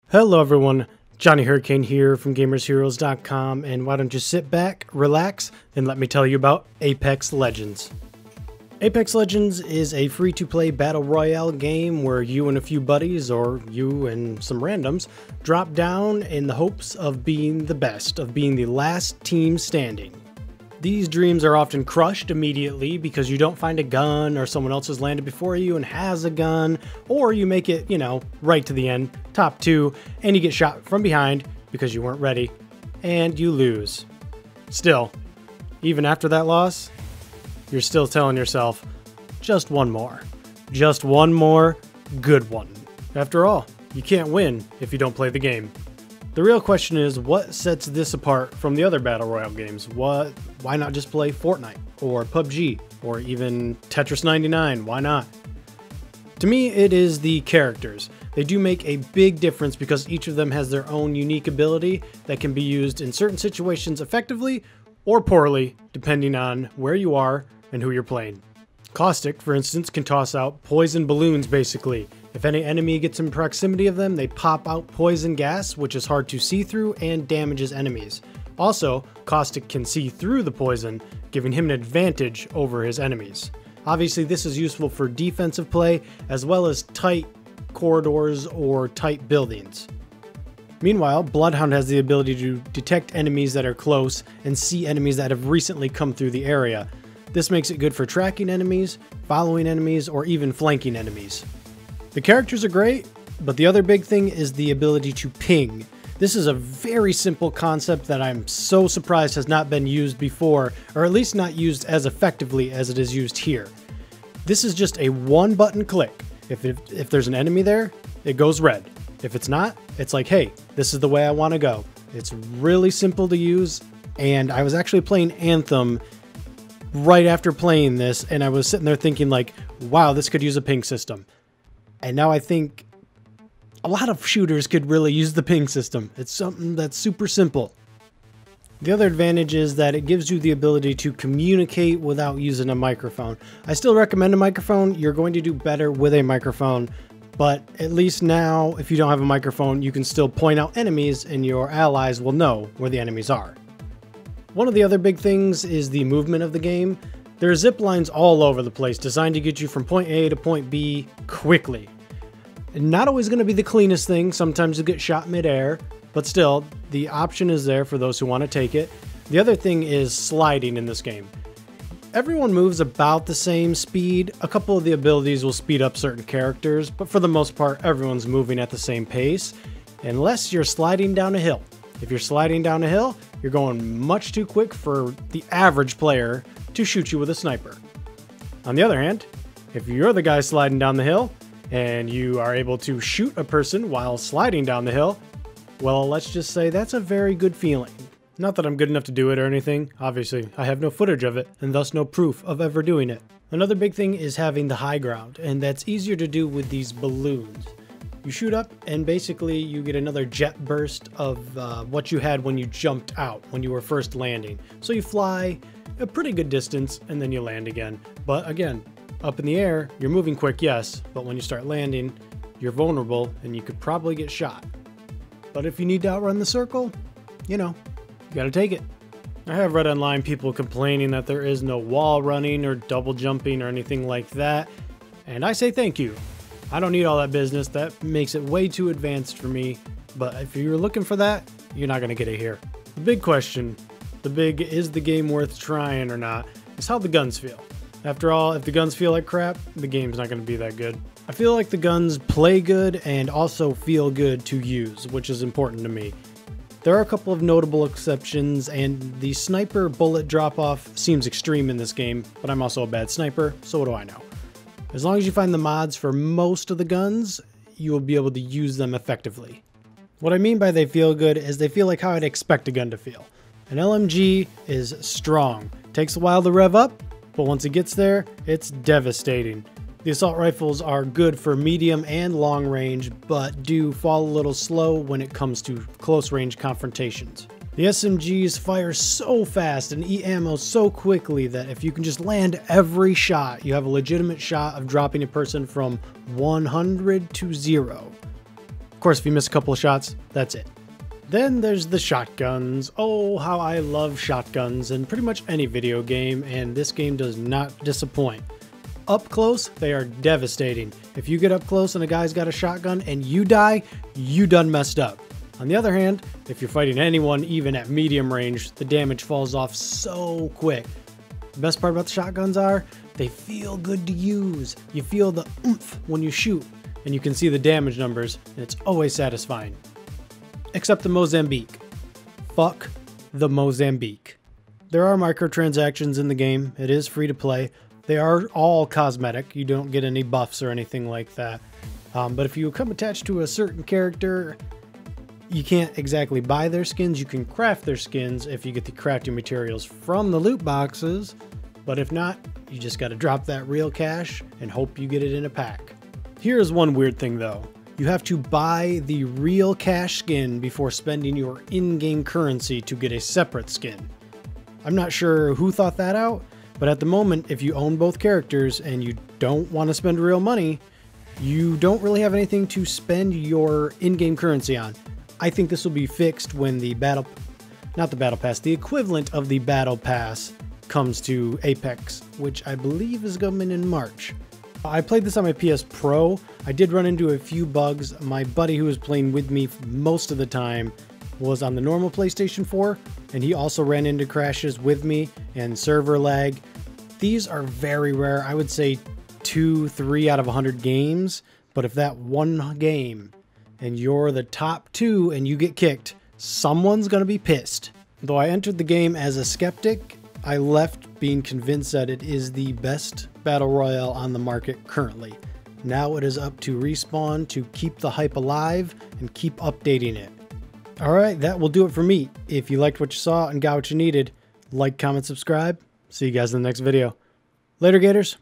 Hello everyone, Johnny Hurricane here from GamersHeroes.com, and why don't you sit back, relax, and let me tell you about Apex Legends. Apex Legends is a free-to-play battle royale game where you and a few buddies, or you and some randoms, drop down in the hopes of being the best, of being the last team standing. These dreams are often crushed immediately because you don't find a gun, or someone else has landed before you and has a gun, or you make it, right to the end, top two, and you get shot from behind because you weren't ready, and you lose. Still, even after that loss, you're still telling yourself, just one more good one. After all, you can't win if you don't play the game. The real question is, what sets this apart from the other battle royale games? Why not just play Fortnite or PUBG or even Tetris 99? Why not? To me, it is the characters. They do make a big difference because each of them has their own unique ability that can be used in certain situations effectively or poorly, depending on where you are and who you're playing. Caustic, for instance, can toss out poison balloons basically. If any enemy gets in proximity of them, they pop out poison gas, which is hard to see through and damages enemies. Also, Caustic can see through the poison, giving him an advantage over his enemies. Obviously, this is useful for defensive play, as well as tight corridors or tight buildings. Meanwhile, Bloodhound has the ability to detect enemies that are close and see enemies that have recently come through the area. This makes it good for tracking enemies, following enemies, or even flanking enemies. The characters are great, but the other big thing is the ability to ping. This is a very simple concept that I'm so surprised has not been used before, or at least not used as effectively as it is used here. This is just a one-button click. If there's an enemy there, it goes red. If it's not, it's like, hey, this is the way I want to go. It's really simple to use, and I was actually playing Anthem right after playing this, and I was sitting there thinking like, wow, this could use a ping system. And now I think a lot of shooters could really use the ping system. It's something that's super simple. The other advantage is that it gives you the ability to communicate without using a microphone. I still recommend a microphone. You're going to do better with a microphone, but at least now, if you don't have a microphone, you can still point out enemies and your allies will know where the enemies are. One of the other big things is the movement of the game. There are zip lines all over the place designed to get you from point A to point B quickly. Not always going to be the cleanest thing. Sometimes you'll get shot midair, but still, the option is there for those who want to take it. The other thing is sliding in this game. Everyone moves about the same speed. A couple of the abilities will speed up certain characters, but for the most part, everyone's moving at the same pace, unless you're sliding down a hill. If you're sliding down a hill, you're going much too quick for the average player to shoot you with a sniper. On the other hand, if you're the guy sliding down the hill and you are able to shoot a person while sliding down the hill, well, let's just say that's a very good feeling. Not that I'm good enough to do it or anything. Obviously, I have no footage of it and thus no proof of ever doing it. Another big thing is having the high ground, and that's easier to do with these balloons. You shoot up and basically you get another jet burst of what you had when you jumped out, when you were first landing. So you fly a pretty good distance and then you land again. But again, up in the air, you're moving quick, yes, but when you start landing, you're vulnerable and you could probably get shot. But if you need to outrun the circle, you gotta take it. I have read online people complaining that there is no wall running or double jumping or anything like that, and I say thank you. I don't need all that business. That makes it way too advanced for me. But if you're looking for that, you're not going to get it here. The big question, is the game worth trying or not, is how the guns feel. After all, if the guns feel like crap, the game's not going to be that good. I feel like the guns play good and also feel good to use, which is important to me. There are a couple of notable exceptions, and the sniper bullet drop-off seems extreme in this game, but I'm also a bad sniper, so what do I know? As long as you find the mods for most of the guns, you will be able to use them effectively. What I mean by they feel good is they feel like how I'd expect a gun to feel. An LMG is strong. Takes a while to rev up, but once it gets there, it's devastating. The assault rifles are good for medium and long range, but do fall a little slow when it comes to close range confrontations. The SMGs fire so fast and eat ammo so quickly that if you can just land every shot, you have a legitimate shot of dropping a person from 100 to 0. Of course, if you miss a couple of shots, that's it. Then there's the shotguns. Oh, how I love shotguns in pretty much any video game, and this game does not disappoint. Up close, they are devastating. If you get up close and a guy's got a shotgun and you die, you done messed up. On the other hand, if you're fighting anyone even at medium range, the damage falls off so quick. The best part about the shotguns are, they feel good to use. You feel the oomph when you shoot, and you can see the damage numbers, and it's always satisfying. Except the Mozambique. Fuck the Mozambique. There are microtransactions in the game. It is free to play. They are all cosmetic. You don't get any buffs or anything like that. But if you come attached to a certain character, you can't exactly buy their skins. You can craft their skins if you get the crafting materials from the loot boxes. But if not, you just got to drop that real cash and hope you get it in a pack. Here's one weird thing though. You have to buy the real cash skin before spending your in-game currency to get a separate skin. I'm not sure who thought that out, but at the moment, if you own both characters and you don't want to spend real money, you don't really have anything to spend your in-game currency on. I think this will be fixed when the the equivalent of the battle pass comes to Apex, which I believe is coming in March. I played this on my PS Pro. I did run into a few bugs. My buddy who was playing with me most of the time was on the normal PlayStation 4, and he also ran into crashes with me and server lag. These are very rare. I would say 2-3 out of 100 games, but if that one game and you're the top 2 and you get kicked, someone's gonna be pissed. Though I entered the game as a skeptic, I left being convinced that it is the best battle royale on the market currently. Now it is up to Respawn to keep the hype alive and keep updating it. Alright, that will do it for me. If you liked what you saw and got what you needed, like, comment, subscribe. See you guys in the next video. Later, Gators.